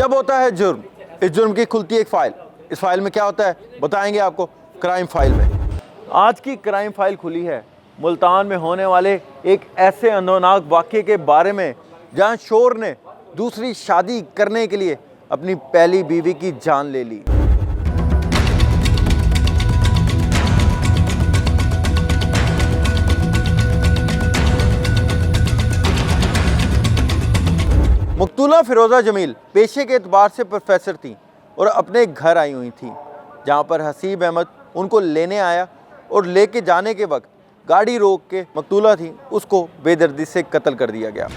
जब होता है जुर्म, इस जुर्म की खुलती है एक फ़ाइल। इस फाइल में क्या होता है बताएंगे आपको क्राइम फाइल में। आज की क्राइम फाइल खुली है मुल्तान में होने वाले एक ऐसे अंदोनाक वाक़े के बारे में जहां शोर ने दूसरी शादी करने के लिए अपनी पहली बीवी की जान ले ली। मकतूला फिरोज़ा जमील पेशे के एतबार से प्रोफेसर थी और अपने घर आई हुई थी, जहां पर हसीब अहमद उनको लेने आया और लेके जाने के वक्त गाड़ी रोक के मकतूला थी उसको बेदर्दी से कत्ल कर दिया गया।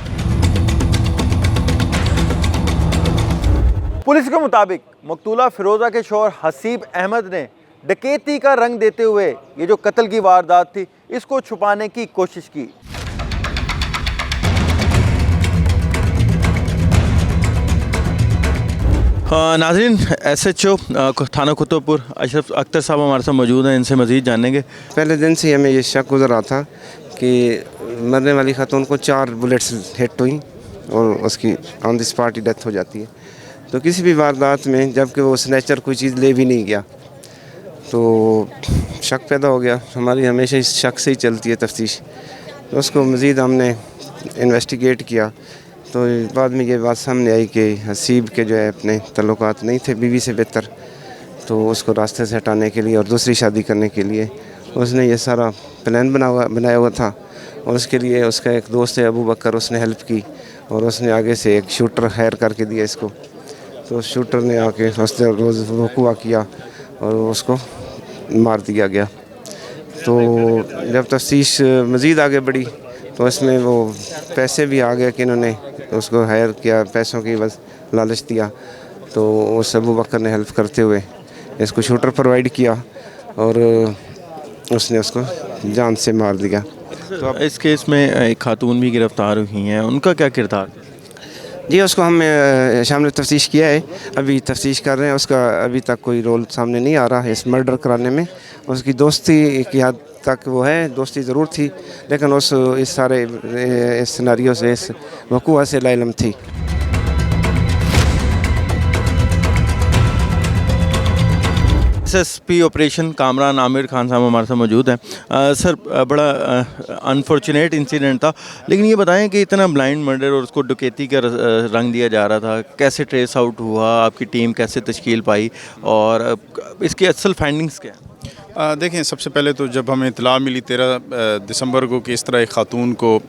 पुलिस के मुताबिक मकतूला फिरोज़ा के शौहर हसीब अहमद ने डकैती का रंग देते हुए ये जो कत्ल की वारदात थी इसको छुपाने की कोशिश की। नाज़रीन, SHO थाना कुतुबपुर अशरफ अख्तर साहब हमारे साथ मौजूद हैं, इनसे मज़ीद जानेंगे। पहले दिन से हमें ये शक गुज़र रहा था कि मरने वाली खातून को 4 बुलेट्स हिट हुई और उसकी on the spot he death हो जाती है। तो किसी भी वारदात में जबकि वो स्नैचर कोई चीज़ ले भी नहीं गया तो शक पैदा हो गया। हमारी हमेशा इस शक से ही चलती है तफ्तीश। तो उसको मज़ीद हमने इन्वेस्टिगेट किया तो बाद में ये बात सामने आई कि हसीब के जो है अपने तल्लुकात नहीं थे बीवी से बेहतर, तो उसको रास्ते से हटाने के लिए और दूसरी शादी करने के लिए उसने ये सारा प्लान बनाया हुआ था। और उसके लिए उसका एक दोस्त है अबू बकर, उसने हेल्प की और उसने आगे से एक शूटर हायर करके दिया इसको। तो शूटर ने आके उसने रोज़ वक़ुआ किया और उसको मार दिया गया। तो जब तफ्तीश मज़ीद आगे बढ़ी तो इसमें वो पैसे भी आ गए कि इन्होंने उसको हायर किया, पैसों की बस लालच दिया। तो उस अबू बकर ने हेल्प करते हुए इसको शूटर प्रोवाइड किया और उसने उसको जान से मार दिया। तो इस केस में एक खातून भी गिरफ़्तार हुई हैं, उनका क्या किरदार? जी, उसको हम शामिल तफ्तीश किया है, अभी तफ्तीश कर रहे हैं। उसका अभी तक कोई रोल सामने नहीं आ रहा है इस मर्डर कराने में। उसकी दोस्ती की हद तक वो है, दोस्ती ज़रूर थी, लेकिन इस सारे इस सिनेरियो से, इस वक़ुआ से लाइलम थी। SSP ऑपरेशन कामरान आमिर खान साहब हमारे साथ मौजूद हैं। सर, बड़ा अनफॉर्चुनेट इंसिडेंट था, लेकिन ये बताएं कि इतना ब्लाइंड मर्डर और उसको डकैती का रंग दिया जा रहा था, कैसे ट्रेस आउट हुआ, आपकी टीम कैसे तश्कील पाई और इसकी असल फाइंडिंग्स क्या हैं? देखें, सबसे पहले तो जब हमें इत्तला मिली 13 दिसंबर को कि इस तरह एक खातून को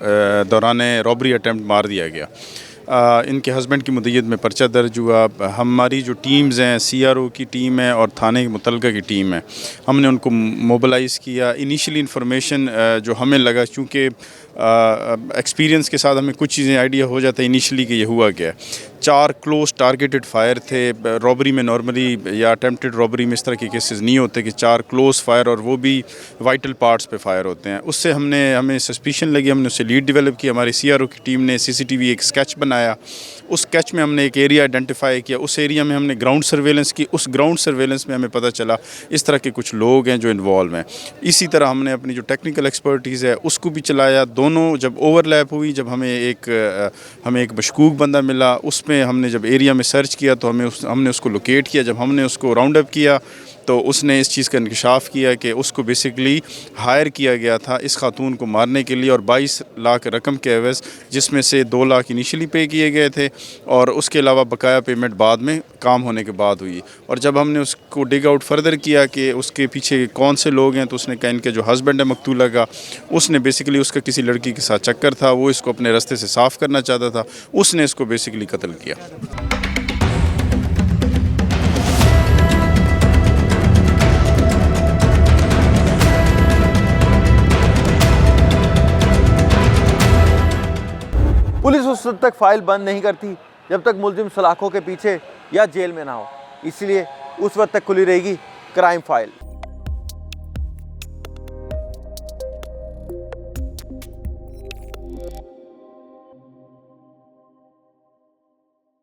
दौरान रॉबरी अटैम्प्ट मार दिया गया, इनके हस्बैंड की मुद्दत में पर्चा दर्ज हुआ। हमारी जो टीम्स हैं, CRO की टीम है और थाने की मुतलका की टीम है, हमने उनको मोबिलाइज़ किया। इनिशियली इन्फॉर्मेशन जो हमें लगा, चूँकि एक्सपीरियंस के साथ हमें कुछ चीज़ें आइडिया हो जाता है इनिशियली कि ये हुआ क्या है। 4 क्लोज टारगेटेड फायर थे। रॉबरी में नॉर्मली या अटेम्प्टेड रॉबरी में इस तरह के केसेस नहीं होते कि 4 क्लोज फायर और वो भी वाइटल पार्ट्स पे फायर होते हैं। उससे हमें सस्पिशन लगी, हमने उससे लीड डेवलप किया। हमारी CRO की टीम ने CCTV एक स्केच बनाया, उस स्केच में हमने एक एरिया आइडेंटिफाई किया, उस एरिया में हमने ग्राउंड सर्वेलेंस की। उस ग्राउंड सर्वेलेंस में हमें पता चला इस तरह के कुछ लोग हैं जो इन्वॉल्व हैं। इसी तरह हमने अपनी जो टेक्निकल एक्सपर्टीज़ है उसको भी चलाया। दोनों जब ओवरलैप हुई, जब हमें एक मशकूक बंदा मिला, उसमें हमने जब एरिया में सर्च किया तो हमने उसको लोकेट किया। जब हमने उसको राउंड अप किया तो उसने इस चीज़ का इंकशाफ किया कि उसको बेसिकली हायर किया गया था इस खातून को मारने के लिए, और 22 लाख रकम के एवज़, जिसमें से 2 लाख इनिशियली पे किए गए थे और उसके अलावा बकाया पेमेंट बाद में काम होने के बाद हुई। और जब हमने उसको डिग आउट फर्दर किया कि उसके पीछे कौन से लोग हैं, तो उसने कहा इनके जो हस्बैंड है मकतूला का, उसने बेसिकली उसका किसी लड़की के साथ चक्कर था, वो इसको अपने रास्ते से साफ़ करना चाहता था, उसने इसको बेसिकली कत्ल किया। पुलिस उस वक्त तक फाइल बंद नहीं करती जब तक मुलजिम सलाखों के पीछे या जेल में ना हो, इसलिए उस वक्त तक खुली रहेगी क्राइम फाइल।